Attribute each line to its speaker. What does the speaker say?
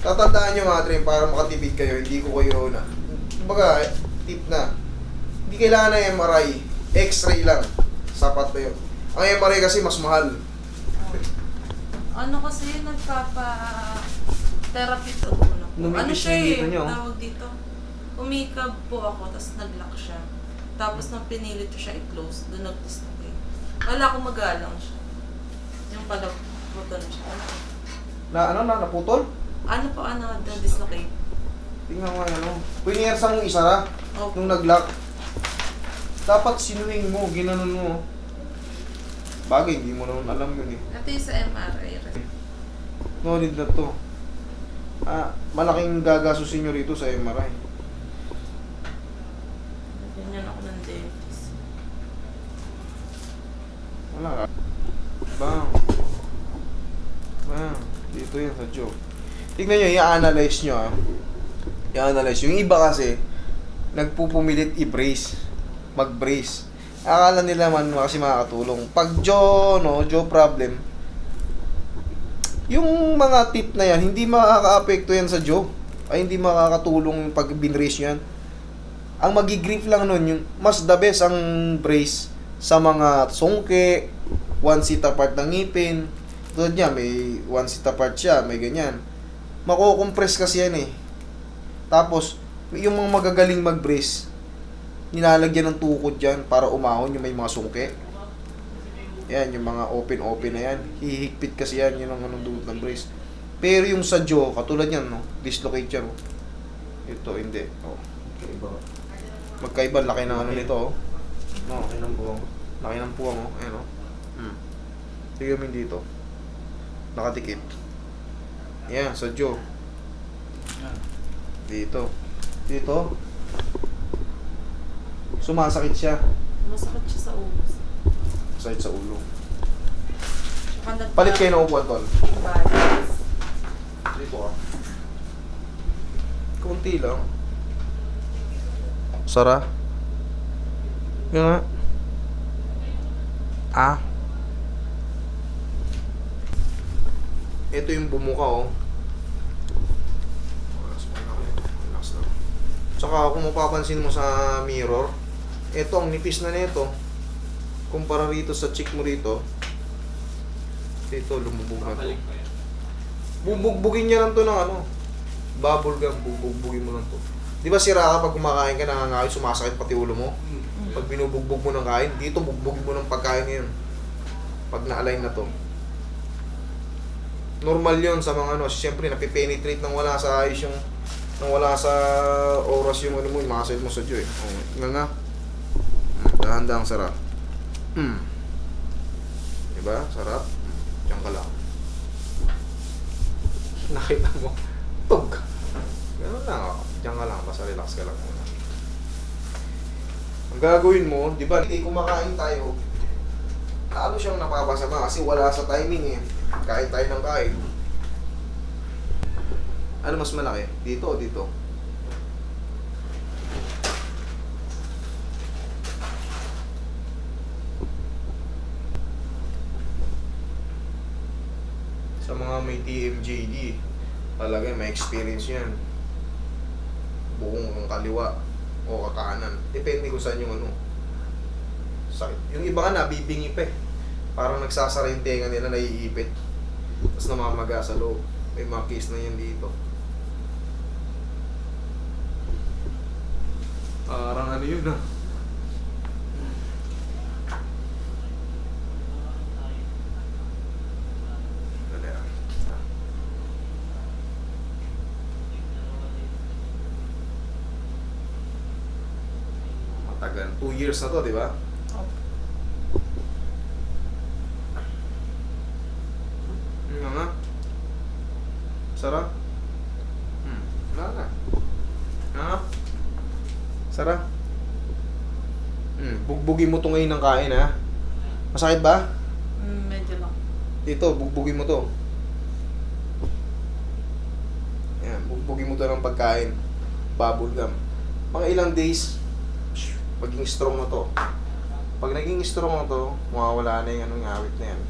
Speaker 1: Tatandaan nyo mga trim, para makatipid kayo, hindi ko kayo na. Kumbaga, tip na. Hindi kailangan na MRI. X-ray lang. Sapat na yun. Ang MRI kasi mas mahal.
Speaker 2: Ano kasi, nagpapa-therapy to muna po. Ano
Speaker 1: Lumipis
Speaker 2: siya
Speaker 1: yung dito
Speaker 2: eh,
Speaker 1: niyo?
Speaker 2: tawag dito. Umikab po ako, tapos nag-lock siya. Tapos nang pinilit ko siya i-close, doon nag-dislocate. Wala akong magalang siya. Yung pala, puto na siya.
Speaker 1: Naputol?
Speaker 2: Ano po, na-dislocate?
Speaker 1: Tingnan mo ano. Piniyersang mong isara
Speaker 2: Opo.
Speaker 1: nung nag-lock. Dapat sinuwing mo, ginanon mo. Bagay, hindi mo naman alam yun eh.
Speaker 2: Ito yung sa MRI.
Speaker 1: No need na to. Malaking gagasusin nyo rito sa MRI.
Speaker 2: Ganyan ako ng dentist.
Speaker 1: Wala ka. Bang. Bang. Dito yan sa jaw. Tignan nyo, i-analyze nyo I-analyze. Yung iba kasi, nagpupumilit i-brace. Mag-brace. Akala nila man kasi makakatulong. Pag jaw problem, yung mga tip na yan, hindi makaka-apekto yan sa jaw. Ay, hindi makakatulong pag binrace yan. Ang magi-grip lang nun, yung mas the best ang brace sa mga sungke, 1 seat apart ng ngipin. Tulad niya, may 1 seat apart siya, may ganyan. Mako-compress kasi yan eh. Tapos, yung mga magagaling mag-brace, nilalagyan ng tukod dyan para umahon yung may mga sungke. Yan, yung mga open na yan. Hihigpit kasi yan, yun ang anong dulot ng brace. Pero yung sa jaw, katulad yan, no? Dislocate yan, no? Ito, hindi. Oh. Magkaiba, laki ng ano nito, oh. No, laki ng buwang. Laki ng puwang, oh. Ayan, oh. Tignan mo yung dito. Nakatikip. Yan, sa jaw. Dito. Dito. Sumasakit siya.
Speaker 2: Masakit siya sa ulo.
Speaker 1: Sakit sa ulo.
Speaker 2: Tsaka
Speaker 1: Palit kayo ng upuan, tol.
Speaker 2: imbalance.
Speaker 1: Dito ka. Kunti lang. Sara. Yan nga. Ito yung bumuka, oh. Relax lang. Tsaka kung mapapansin mo sa mirror, ito ang nipis na nito. Kumpara rito sa cheek mo rito. Dito lumubog na to. Bubugbugin niya lang to ng ano. Bubble gum, bubugbugin mo lang to. Di ba sira ka pag kumakain ka, nangangawit, sumasakit pati ulo mo? Pag binubugbog mo ng kain, dito bugbugin mo ng pagkain ngayon. Pag na-align na to. Normal yon sa mga ano, siyempre napipenetrate nang wala sa ayos yung nang wala sa oras yung ano mo, yung muscle mo sa jaw eh. Oh, nga. Dahan-dahang sarap. Diba? Sarap. Diyan ka lang. Nakita mo. Tug. Ganun lang ako. Diyan ka lang. Basta relax ka lang muna. Ang gagawin mo, di ba, hindi kumakain tayo, lalo siyang napapasama kasi wala sa timing eh. Kain tayo ng kain. Ano mas malaki? Dito o dito? Sa mga may TMJD, talaga may experience yan. Buong ang kaliwa o kakanan. Depende kung saan yung ano. Sakit. Yung iba nga nabibingi pa eh. Parang nagsasara yung tenga nila, naiipit. Tapos namamaga sa loob. May mga case na yan dito. Parang ano yun ah. Dali ah. Matagal. 2 years na to, di ba? Nga. Sarap. Wala na. Nga. Sarap. Bugbugin mo to ngayon ng kain ha. Masakit ba?
Speaker 2: Medyo lang.
Speaker 1: Dito, bugbugin mo to. Yan, bugbugin mo to ng pagkain. Bubble gum. Mga ilang days, maging strong na to. Pag naging strong na to, mawawala na yung anong awit na yan.